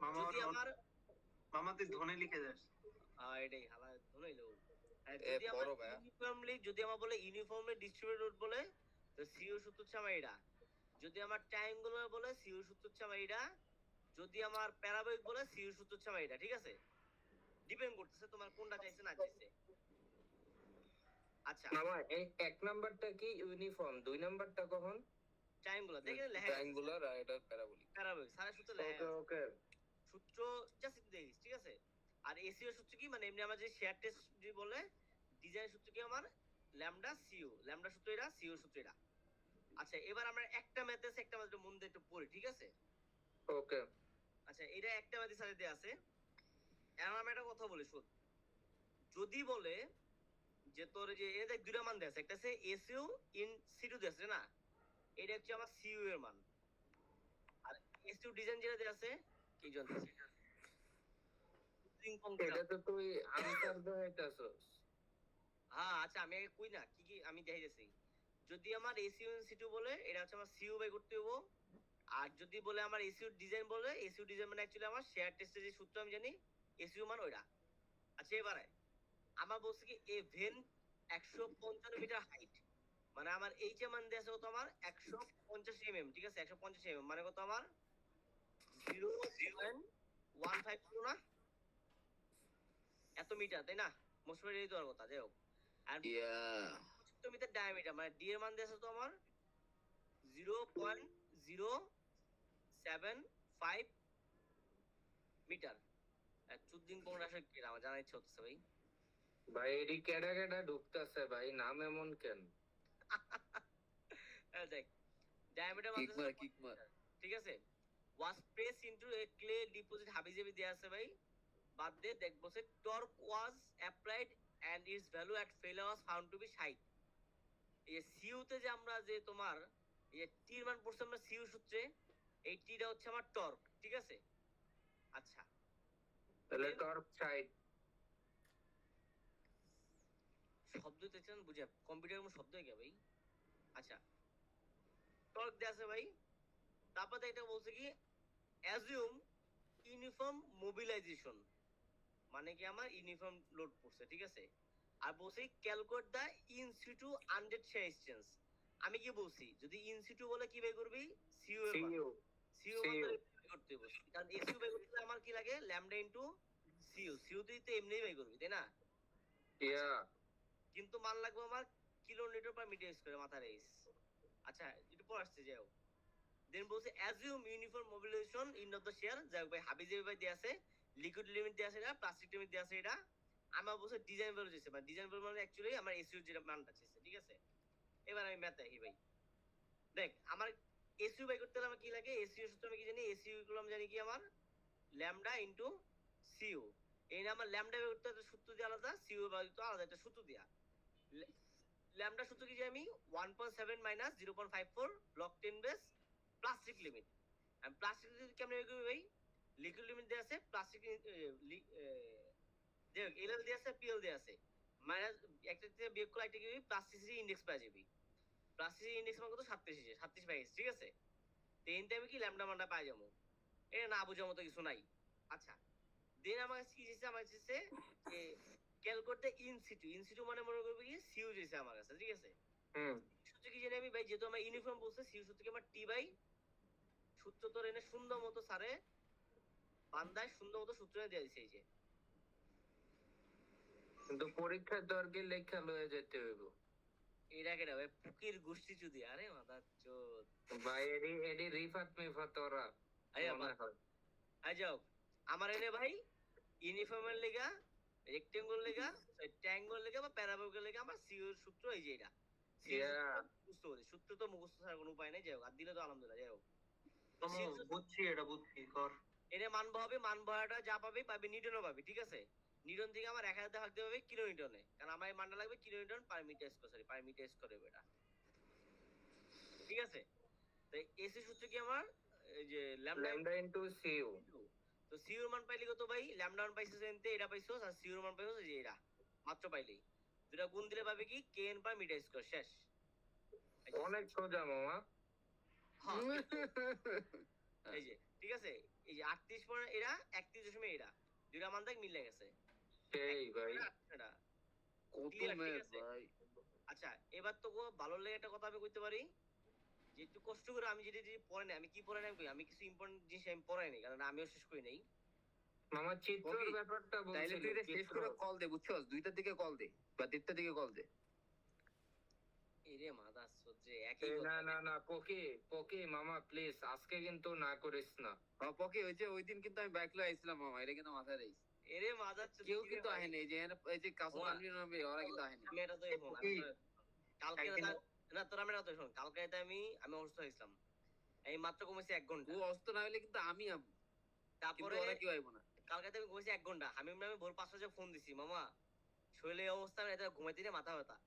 মামা যদি আমার মামা তুই ধনে লিখে যাস। এটাই হালা ধরইলো। এ যদি আমার বড় ভাইয়া। ইউনিফর্মলি, যদি আমার বলে ইউনিফর্মলি ডিস্ট্রিবিউটেড বলে, তো সিও সূত্র হচ্ছে আমার এটা। যদি আমার ট্রায়াঙ্গুলার বলে সিও সূত্র হচ্ছে আমার এটা। যদি আমার প্যারাবোলিক বলে সিও সূত্র হচ্ছে আমার এটা, ঠিক আছে? ডিপেন্ড করতেছে তোমার কোনটা চাইছে না চাইছে। আচ্ছা, মামা এই 1 নাম্বারটা কি ইউনিফর্ম, 2 নাম্বারটা কখন? ট্রায়াঙ্গুলার দেখেন লেখা আছে ট্রায়াঙ্গুলার আর এটা প্যারাবোলিক। প্যারাবোলিক সারা সূত্র লেখা ওকে আছে। ওকে। সূত্র জাস্ট দেখিস, ঠিক আছে? আর এসিও সূত্র কি, মানে এমনি আমরা যে শেয়ার টেস্ট যে বলে ডিজাইন সূত্র কি আমার ল্যামডা সিও, ল্যামডা সূত্র এটা, সিও সূত্র এটা। আচ্ছা, এবার আমরা একটা ম্যাথ আছে, একটা ম্যাথ মন দিয়ে একটু পড়ি, ঠিক আছে? ওকে আচ্ছা, এটা একটা ম্যাথের সাথে দেয়া আছে। এখন আমি একটা কথা বলি শোন। যদি বলে যে তোর যে এটা দেখ দুইটা মান দেয়া আছে, একটা আছে এসইউ ইন সিটু দেয়া আছে না, এটা হচ্ছে আমার সিইউ এর মান। আর এসইউ ডিজাইন যেটা দেয়া আছে কি জানতেছি এটা তো তুই আনসার দেখাইতাছস। হ্যাঁ আচ্ছা, আমি আগে কই না কি কি আমি দেখাইতেছি। যদি আমার এসইউ ইন সিটু বলে, এটা হচ্ছে আমার সিইউ বাই করতে হইব। আর যদি বলে আমার এসইউ ডিজাইন বলে, এসইউ ডিজাইন মানে অ্যাকচুয়ালি আমার শেয়ার টেস্টের যে সূত্র আমি জানি এসইউ মান ওইটা। আচ্ছা, এবারে আমার বলছে কি এ ভেন 155 মিটার হাইট, মানে আমার এইচ এর মান দেয়া আছে কত আমার 150 এমএম, ঠিক আছে? 150 এমএম মানে কত আমার 0.150 না, এত মিটার তাই না? মোস্ট প্রবাবলি এই তো আর কথা। যাই হোক, আর ইয়া 75 মিটার ডায়ামিটার, মানে ডি এর মান দেয়া আছে তো আমার 0.075 মিটার। চুদ্দিন কোন রাশি কি আমার জানার ইচ্ছা হচ্ছে ভাই। ভাই এডি কেডা কেডা ঢুকতাছে ভাই, নাম এমন কেন? দেখ ডায়ামিটার মান কিকমার দেয়া আছে কিকমার। ঠিক আছে? was pressed into a clay deposit হাবিজাবি দেয়া আছে ভাই। বাদ দে, দেখ বলছে torque was applied and its value at failure was found to be 60। এই সিইউ তে যে আমরা যে তোমার এই টি এর মান পড়ছে আমরা সিইউ সূত্রে, এই টিটা হচ্ছে আমার টর্ক, ঠিক আছে? আচ্ছা, তাহলে টর্ক সাইড। শব্দ দেখছেন বুঝে কম্পিউটারের কোনো শব্দ কি ভাই? আচ্ছা, টর্ক দেয়া আছে ভাই। তারপর এটা বলছে কি অ্যাজিউম ইউনিফর্ম মোবিলাইজেশন, মানে কি আমার ইউনিফর্ম লোড পড়ছে, ঠিক আছে? আর বলছি ক্যালকুলেট দা ইন সিটু আনডেড রেজিস্ট্যান্স। আমি কি বলছি, যদি ইন সিটু বলে কি বের করবি সিইউ এর মান, সিইউ সিইউ মান বের করতে বলছি, কারণ এসইউ বের করতে আমার কি লাগে ল্যামডা ইনটু সিইউ, সিইউ তুই তো এমনিই বের করবি তাই না? ইয়া কিন্তু মান লাগবে আমার কিলোমিটার পার মিটার স্কয়ার মাথা রেস। আচ্ছা, একটু পর আসছে যাও। দেন বলছে assume uniform mobilisation in of the share. যাই হোক ভাই, হাবিজাবি ভাই দেয়া আছে, লিকুইড লিমিট দেয়া আছে, এটা প্লাস্টিক লিমিট দেয়া আছে, এটা আমার বলছে ডিজাইন ভ্যালু দিয়েছে, মানে ডিজাইন ভ্যালু মানে অ্যাকচুয়ালি আমার এসইউ যেটা মানটা চাইছে, ঠিক আছে? এবার আমি ম্যাথ দেখি ভাই। দেখ আমার এসইউ বাই করতে হলে আমার কি লাগে, এসইউ সূত্র আমি কি জানি, এসইউ গুলো আমি জানি কি আমার ল্যামডা ইনটু সিইউ। এই না আমার ল্যামডা বাই করতে একটা সূত্র দিয়ে আলাদা, সিইউ বাই করতে আলাদা একটা সূত্র দিয়া। ল্যামডা সূত্র কি যে আমি 1.7 minus 0.54 log 10 base plastic limit. আমি প্লাস্টিক লিমিট কেমনে বের করব ভাই? লিকুইড লিমিট দেয়া আছে, প্লাস্টিক দেখ এলএল দেয়া আছে, পিএল দেয়া আছে, মাইনাস একটা থেকে বিয়োগ করলে একটা কি প্লাস্টিসিটি ইনডেক্স পাওয়া যাবে। প্লাস্টিসিটি ইনডেক্স মান কত 37, 37 পাই গেছে, ঠিক আছে? দেন আমি কি ল্যামডা মানটা পাই যাবো। এটা না বোঝার মতো কিছু নাই। আচ্ছা, দেন আমার কাছে কি দিয়েছে, আমার কাছে যে calculate the in situ, in situ মানে মনে করবে কি সিইউ দিয়েছে আমার কাছে, ঠিক আছে? সূত্র কি জানি আমি ভাই, যেহেতু আমার ইউনিফর্ম বলছে সিইউ সূত্র কি আমার টি বাই সূত্র তোর এনে সুন্দর মতো সারে বান্দায় সুন্দর মতো সূত্র দিয়ে দিছে। এই যে কিন্তু পরীক্ষার তো আর কি লেখা লয়ে যেতে হইব এটা কেটা ভাই পুকির গোষ্ঠী চুদি, আরে মাথা চোদ ভাই। এডি এডি রিফাত মিফাত ওরা আইয়া মনে হয়। আই যাও আমার এনে ভাই ইউনিফর্মের লেগা, রেক্টেঙ্গল লেগা, ট্রায়াঙ্গল লেগা বা প্যারাবোলিক লেগা আমার সিইউ সূত্র এই যে এটা। বুঝতে পারি সূত্র তো মুখস্থ ছাড়া কোনো উপায় নেই। যাই হোক, আর দিলে তো আলহামদুলিল্লাহ। যাই হোক, বুঝছি, এটা বুঝছি কর। এনে মানবো হবে, মানবটা যা পাবে পাবে নিউটনও পাবে, ঠিক আছে? নিউটন থেকে আমার 1000 ভাগ দিতে হবে কিলো নিউটনে, কারণ আমার এই মানটা লাগবে kilo newton per metre square, sorry per metre square হবে এটা, ঠিক আছে? তো এসি সূত্র কি আমার এই যে ল্যামডা ইনটু সিইউ। তো সিইউ এর মান পাইলি কত ভাই? ল্যামডা মান পাইছিস এনতে, এটা পাইছস, আর সিইউ এর মান পাইছস এই যে এটা মাত্র পাইলি। দুটা গুণ দিলে পাবে কি কেএন পার মিটার স্কয়ার। শেষ। অনেক সোজা মামা। হ্যাঁ, হ্যাঁ। এই যে ঠিক আছে, এই যে 38 পয়েন্ট এরা, 31 এরা দুইটা মান দেখ মিলে গেছে। সেই ভাই এটা কত Clear, ঠিক ম্যাথ আছে? ভাই। আচ্ছা এবার তো ভালো লেগে একটা কথা আমি কইতে পারি, যে একটু কষ্ট করে আমি যেটা যেটা পড়ে নাই, আমি কি পড়ে নাই, আমি কিছু ইম্পর্টেন্ট জিনিস আমি পড়াই নাই, কারণ আমিও শেষ করি নাই। মামা চিত্রর ওকে, ব্যাপারটা তাইলে বলছিল তুই এটা শেষ চিত্র। করে কল দে, বুঝছস? 2টার দিকে কল দে বা 3টার দিকে কল দে। এরে মাদা সহ্যে একই না কথা। না না পকি পকি মামা প্লিজ আজকে কিন্তু না করিস না। পকে ওই যে ওই দিন কিন্তু আমি বাইক লয়ে আইছিলাম মামা, এটা কিন্তু মাথায় রাখিস। এরে মাদা কেউ কিন্তু আহেনি, এই যে এই যে কাসু ওরা- তানভীর নামে ওরা কিন্তু আহেনি। আমি এটা তো এখন কালকে একদিন- না তোর আমি শোন, কালকে রাতে আমি অসুস্থ হয়েছিলাম, এই মাত্র কমেছে 1 ঘন্টা। ও অস্ত না হইলে কিন্তু আমি আবো, কিন্তু তারপরে ওরা কেউ আইবো না। কালকে রাতে আমি ঘুমাইছি 1 ঘন্টা, আমি ভোর 5টা বাজে ফোন দিছি, মামা শরীরে এই অবস্থা, আমি রাতে ঘুমাইতে না মাথা ব্যথা,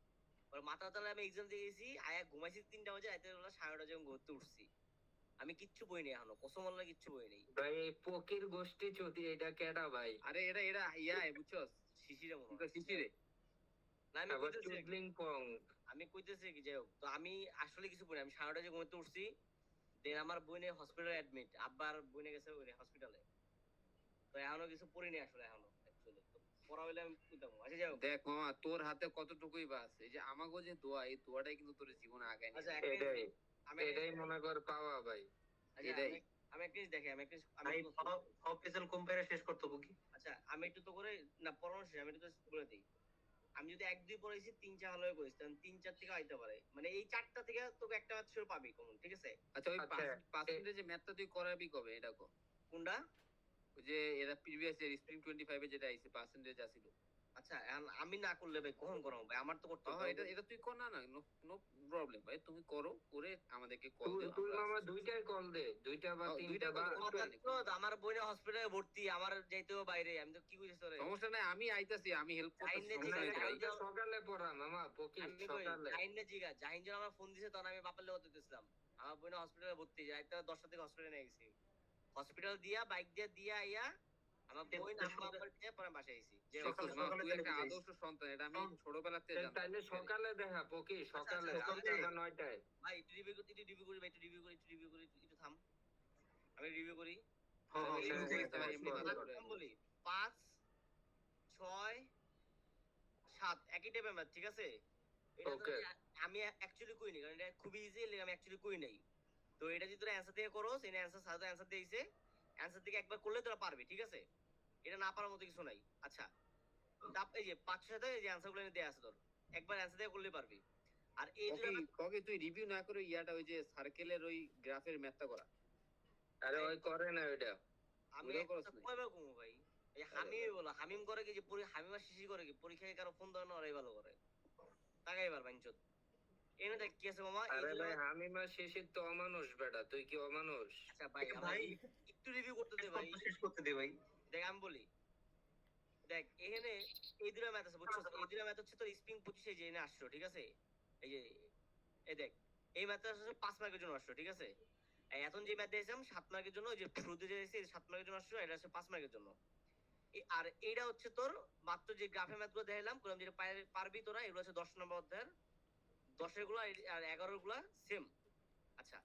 ওর মাথা ব্যথা আমি এক্সাম দিয়ে গেছি, আয়া ঘুমাইছি 3টা বাজে, রাতে বেলা 9:30 বাজে আমি ঘুরতে উঠছি, আমি কিচ্ছু বইনি এখনো, কসম আল্লাহ কিচ্ছু বই নেই। ভাই এই পকির গোষ্ঠী চুতি এটা কেডা ভাই? আরে এরা এরা ইয়া বুঝছস? শিশিরে মনে কি হয়। কয় শিশিরে? না আমি আবার কইতেছি চুদলিং পং। কি যাই হোক, তো আমি আসলে কিছু বলি না। আমি 9:30 বাজে ঘুমাতে উঠছি, দেন আমার বোনে হসপিটালে অ্যাডমিট, আব্বার বোনে গেছে ওই হসপিটালে, তো এখনো কিছু পড়িনি আসলে এখনো অ্যাকচুয়ালি, তো পড়া হইলে আমি কইতাম। আচ্ছা যাই হোক, দেখ মামা, তোর হাতে কতটুকুই বা আছে, এই যে আমাগো যে দোয়া, এই দোয়াটাই কিন্তু তোর জীবনে আগায় নিয়ে আচ্ছা যাবে। একটা এটাই জিনিস- আমি একটা এটাই জিনিস- মনে কর পাওয়া ভাই। আচ্ছা, এটাই। আমি একটা জিনিস দেখি, ভাই সব পেছন কম্পেয়ারে শেষ করতে হবে কি? আচ্ছা আমি একটু তো করে না পড়ানো শেষ, আমি একটু just বলে দিই। আমি যদি 1-2 পড়াইছি, 3-4 ভালো করেছি, তাহলে 3-4 থেকে আইতে পারে, মানে এই 4টা থেকে তোকে একটা ম্যাথ শিওর পাবি কমন, ঠিক আছে? আচ্ছা ওই আচ্ছা, পার্সেন্টেজ যে ম্যাথটা তুই করাবি কবে, এটা কো? কোনটা? ওই যে এরা প্রিভিয়াস ইয়ার স্প্রিং 25 এ যেটা আইছে পার্সেন্টেজ আছিল। আচ্ছা এখন আমি না করলে ভাই কখন করাবো ভাই, আমার তো করতে হবে। এটা এটা তুই কর না, না নো প্রবলেম ভাই, তুমি করো, করে আমাদেরকে কল তুই দিও। তুই আমরা মামা দুইটাই কল দে, দুইটা বা ও, তিনটা দুইটা বা call দে। তো আমার বোনে হসপিটালে ভর্তি, আমার যাইতেও বাইরে, আমি তো কি কইছিস তোরে? সমস্যা নাই, আমি আইতাছি, আমি হেল্প করতেছি, আইনে সমস্যা ঠিক নাই আছে, তো ভাই। আমি- সকালে পড়া মামা পকি আমি কই সকালে। জাহিন যখন আমার ফোন দিছে, তখন আমি বাপার লোক দিতেছিলাম, আমার বোনে হসপিটালে ভর্তি, যাইতে 10টা থেকে হসপিটালে নিয়ে গেছি, হসপিটাল দিয়া বাইক দিয়া আইয়া আমার বোন আম্মা আব্বার দিয়ে পরে আমি বাসায় আইছি। যে সকালে- দেখছস, মা, সকালে তুই তাহলে একটা বুঝাইস। আদর্শ সন্তান, এটা আমি ছোটবেলাতে জানতাম। তাইলে সকালে দেখা পকি সকালে আচ্ছা, 8টা বা 9টায়। ভাই একটু রিভিউ করি ভাই, একটু রিভিউ করি, একটু থাম, আমি রিভিউ করি। হ্যাঁ, হ্যাঁ, রিভিউ হ্যাঁ, করিস না হ্যাঁ, ভাই, এমনি হ্যাঁ, ভালো হ্যাঁ। করে। আমি বলি 5, 6, 7 একই টাইপের ম্যাথ, ঠিক আছে? এটা তো Okay. আমি অ্যাকচুয়ালি কই নাই, কারণ এটা খুবই ইজি, আমি অ্যাকচুয়ালি কই নাই। তো এটা যদি তোরা অ্যানসার থেকে করো, সেই অ্যানসার সাথে অ্যানসার দিয়েছে, অ্যানসার থেকে একবার করলে তোরা পারবি, ঠিক আছে? এটা না পারার মতো কিছু নাই। আচ্ছা এই যে 5 সাথে এই যে অ্যানসারগুলো দেয়া আছে, তোর একবার অ্যানসার থেকে করলে পারবি। আর এই ওকে দুটো ওকে, তুই রিভিউ না করে ইয়াটা ওই যে সার্কেলের ওই গ্রাফের ম্যাথটা করা। আরে ওই করে না ওইটা। আমি ওইটাও একটা করছ নাই? কয়বার কমু ভাই, এই হামিম বলো, হামিম করে কি যে হামিম আর শিশি করে কি পরীক্ষায় কারো ফোন দেওয়া না, ওরাই ভালো করে তাকাই বার বাঞ্চত। এনে দেখ কি আছে মামা, এই আরে যে ভাই হামিমা শিশির তো অমানুষ বেটা, তুই কি অমানুষ? আচ্ছা ভাই আমার ভাই একটু রিভিউ করতে দে ভাই। শেষ করতে দে ভাই। দেখ আমি বলি, দেখ এখানে এই দুটো ম্যাথ আছে, বুঝছো? এই দুটো ম্যাথ হচ্ছে তোর স্প্রিং 25 যে এনে আসছো, ঠিক আছে? এই যে এই দেখ, এই ম্যাথটা হচ্ছে 5 মার্কের জন্য আসছো, ঠিক আছে? এখন যে ম্যাথ দিয়েছিলাম 7 মার্কের জন্য, ওই যে শুরুতে যে দিয়েছি 7 মার্কের জন্য আসছো, এটা হচ্ছে 5 মার্কের জন্য। আর এইটা হচ্ছে তোর মাত্র যে গ্রাফের ম্যাথগুলো দেখাইলাম, করলাম যেটা পারবি তোরা, এগুলো হচ্ছে 10 নম্বর অধ্যায়ের 10 গুলা আর 11 গুলা সেম। আচ্ছা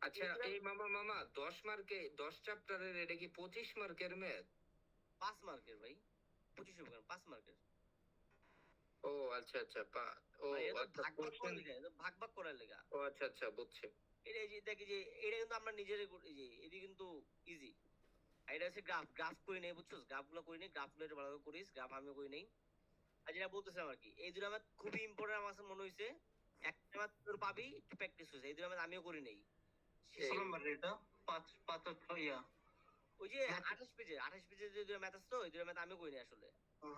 আচ্ছা এই মামা মামা 10 মার্কে 10 চ্যাপ্টারের এটা কি 25 মার্কের ম্যাথ? 5 মার্কের ভাই, 25 কেন 5 মার্কের ও আচ্ছা আচ্ছা ও ভাই, এটা আচ্ছা ভাগ ভাগ কোশ্চেন। করার লেগা, এটা ভাগ ভাগ করার লেগা। ও আচ্ছা আচ্ছা বুঝছি। এটা এই যে দেখি যে এটা কিন্তু আমরা নিজেরাই এই যে এটা কিন্তু ইজি। আর এটা হচ্ছে গ্রাফ করি নেই, বুঝছো? গ্রাফগুলো করি নেই, গ্রাফগুলো একটু ভালো করে করিস, গ্রাফ আমি করি নেই। আর যেটা বলতেছিলাম আর কি, এই দুটো আমার খুবই ইম্পর্টেন্ট, আমার কাছে মনে হয়েছে। একটা ম্যাথ তোর পাবি, একটু প্র্যাকটিস হয়েছে, এই দুটো ম্যাথ আমিও করি নেই। কত নাম্বার এটা? 5 ইয়া। ওই যে 28 পেজে যে দুটো ম্যাথ আছে, তো ওই দুটো ম্যাথ আমিও করি নাই আসলে।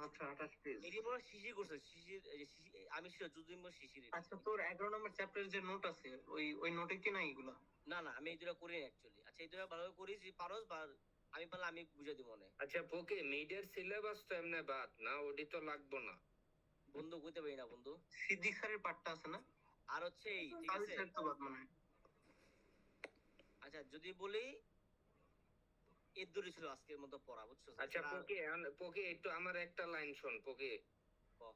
আচ্ছা 28 পেজ। এটি মনে হয় শিশির করছে, শিশির এই যে আমি শিওর যতদিন শিশির। আচ্ছা তোর 11 নম্বর চ্যাপ্টারের যে নোট আছে ওই নোটে কি নাই এগুলা? না না, আমি এই দুটো করি না অ্যাকচুয়ালি। আচ্ছা এই দুটো ভালোভাবে করিস, যদি পারোস বা আমি পারলে আমি বুঝাই দিব মনে। আচ্ছা পকে মিডের সিলেবাস তো এমনি বাদ না, ওডি তো লাগবো না। বন্ধু কইতে পারি না বন্ধু। সিদ্দিক স্যারের পার্টটা আছে না? আর হচ্ছে এই ঠিক তাহলে আছে। স্যার তো বাদ মনে হয়। আচ্ছা যদি বলি এর দূরে ছিল আজকের মতো পড়া, বুঝছো? আচ্ছা পকে একটু আমার একটা লাইন শোন পকে। বল।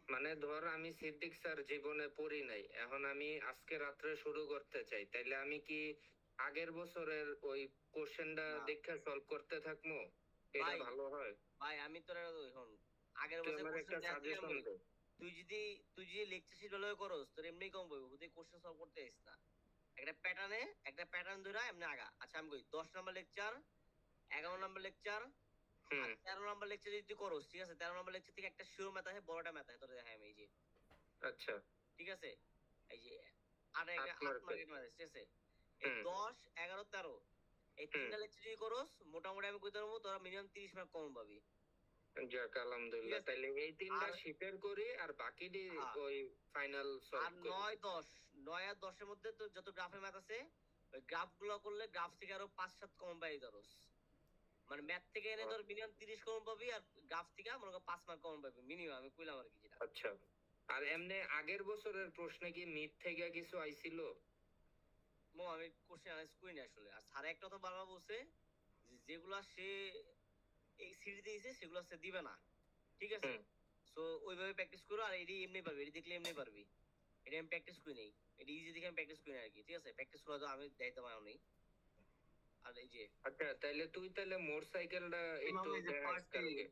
মানে ধর আমি সিদ্দিক স্যার জীবনে পড়ি নাই, এখন আমি আজকে রাত্রে শুরু করতে চাই, তাইলে আমি কি আগের বছরের ওই কোশ্চেনটা না। দেখে সলভ করতে থাকবো, এটা ভাই, ভালো হয়? ভাই আমি তোর এখন আগের তুই বছর আমার একটা কোশ্চেন সাজেশন দে। তুই যদি লেকচার শিট ভালো করস তোর এমনি কম বই তুই কোশ্চেন সলভ করতে আসিস না। একটা প্যাটার্ন ধরে এমনি আগা। আচ্ছা আমি কই 10 নাম্বার লেকচার, 11 নাম্বার লেকচার আর হুম, 13 নাম্বার লেকচার যদি তুই করস, ঠিক আছে? 13 নাম্বার লেকচার থেকে একটা শিওর ম্যাথ আছে, বড়টা ম্যাথ আছে, তোর দেখাই আমি এই যে, আচ্ছা, ঠিক আছে? এই যে আর একটা 8 8 মার্কের। মার্কেট ম্যাথ আছে, ঠিক আছে? এই হুম, 10 11 13 এই হুম, তিনটা লেকচার যদি করস মোটামুটি আমি কইতে পারবো তোরা মিনিমাম 30 মার্ক কম পাবি, যাক ঠিক আলহামদুলিল্লাহ। আছে? তাইলে এই তিনটা আর শিপের করি আর বাকিটি হ্যাঁ, ওই ফাইনাল আর সলভ করি। 9 আর 10 এর মধ্যে তো যত গ্রাফের ম্যাথ আছে ওই গ্রাফ গুলো করলে গ্রাফ থেকে আরো 5-7 কম পাই ধরস। মানে ম্যাথ থেকে এনে ধর মিনিমাম 30 কম পাবি আর গ্রাফ থেকে মনে কর 5 মার্ক কম পাবি মিনিমাম, আমি কইলাম আর কি যেটা। আচ্ছা, আর এমনি আগের বছরের প্রশ্নে কি মিড থেকে কিছু আইছিল? আমি কোশ্চেন অ্যানালাইজ করি না আসলে। আর স্যার একটা কথা বারবার বলছে যে যেগুলা সে এই সিরিজ দিয়েছে সেগুলো সে দিবে না, ঠিক আছে? হুম, সো ওইভাবে প্র্যাকটিস করো আর এটি এমনি পারবি, এটি দেখলে এমনি পারবি। এটা আমি প্র্যাকটিস করি নাই, এটা ইজি দেখে আমি প্র্যাকটিস করি না আর কি, ঠিক আছে? প্র্যাকটিস করা তো আমি দায়িত্ব পাই নেই। আর এই যে আচ্ছা তাইলে তুই তাহলে মোটরসাইকেলটা একটু এই যে দেখাস পার্টি কালকে।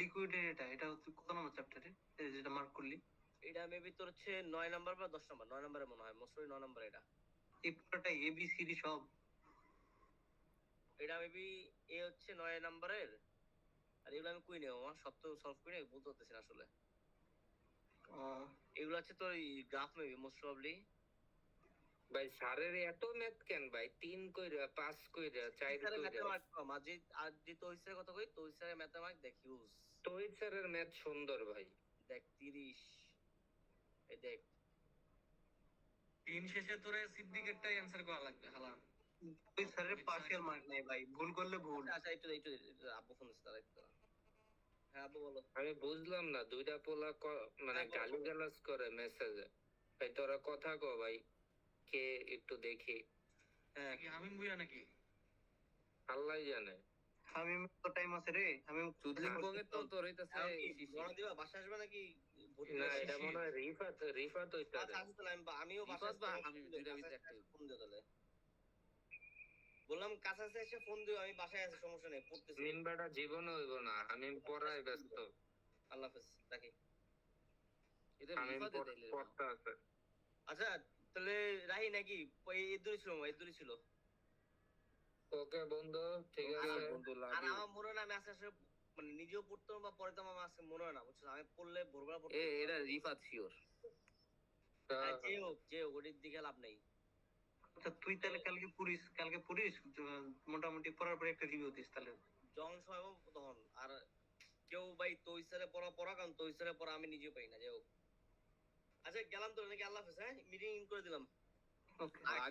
লিকুইডের এটা হচ্ছে কত নম্বর চ্যাপ্টারে যেটা মার্ক করলি? এটা মেবি তোর হচ্ছে 9 নাম্বার বা 10 নাম্বার, 9 নাম্বারে মনে হয়, মোস্টলি 9 নাম্বার এটা। এই পুরোটা এবিসিডি সব? এটা মেবি এ হচ্ছে 9 নাম্বারের। আর এগুলো আমি কই নেই আমার সব তো সলভ করি নাই, বলতে পারতেছি না আসলে। আহ, এগুলো হচ্ছে তোর গ্রাফ মেবি মোস্ট প্রবাবলি। ভাই স্যারের এত ম্যাথ কেন ভাই? 3 কইরা 5 কইরা 4 স্যারের কইরা। ম্যাথে মার্ক কম, আর যে তো স্যারের কথা কই, তো স্যারের ম্যাথে মার্ক দেখ হিউজ। তহিদ স্যারের ম্যাথ সুন্দর ভাই। দেখ 30, এই দেখ দিন শেষে তোরে সিদ্দিকেরটাই অ্যান্সার করা লাগবে হালা। ওই স্যারের পার্সিয়াল মার্ক নাই ভাই, ভুল করলে ভুল। আচ্ছা আচ্ছা একটু আব্বু ফোন দিচ্ছে, তারা একটু দাঁড়া। হ্যাঁ আব্বু বলো। আমি বুঝলাম না, দুইটা পোলা মানে হ্যাঁ, বলো, গালি বলো। গালাজ করে মেসেজে। ভাই তোরা কথা কো ভাই, কে একটু দেখি। হ্যাঁ কি হামিম বুইয়া নাকি? আল্লাহ জানে। আমি তো টাইম আছে রে, আমি চুদলিং বঙ্গের তো তোর হইতাছে এখন কি শিশি। রওনা দিবা, বাসা আসবে নাকি ভর্তি না হবে? এটা মনে হয় রিফাত রিফাত হইতারে। আচ্ছা আসো তাহলে আমিও বাসা রিফাত বা আসতে হামিম দুইটার ভিতরে একটা হইবো। ফোন দিও তাহলে। বললাম কাছাকাছি এসে ফোন দিও, আমি বাসায় আছি, সমস্যা নেই, পড়তেছি। মিন বেটা জীবন হইব না, আমি পড়ায় ব্যস্ত। আল্লাহ হাফেজ, রাখি। এটা আমি রিফাতে তাইলে না। পড়তে আছে। আচ্ছা তাহলে রাহি নাকি এই দূরই ছিল, এই দূরই ছিল। ওকে বন্ধু, ঠিক Okay, আছে। বন্ধু লাভ আর ইউ। আমার মনে হয় না আমি আজকে আসলে মানে নিজেও পড়তাম বা পরে তো আমার আজকে মনে হয় না, বুঝছো? আমি পড়লে ভোরবেলা এ পড়তে এটা রিফাত শিওর। হ্যাঁ, যে হোক ওটির দিকে লাভ নেই। আচ্ছা তুই তাহলে কালকে পড়িস, মোটামুটি পড়ার পরে একটা রিভিউ দিস তাহলে। যখন সময় পাবো তখন। আর কেউ ভাই তো ইসারে পড়া কারণ তো ইসারে পড়া আমি নিজেও পাই না, যে হোক। আচ্ছা গেলাম তো নাকি, আল্লাহ হাফেজ, হ্যাঁ মিটিং করে দিলাম। ওকে।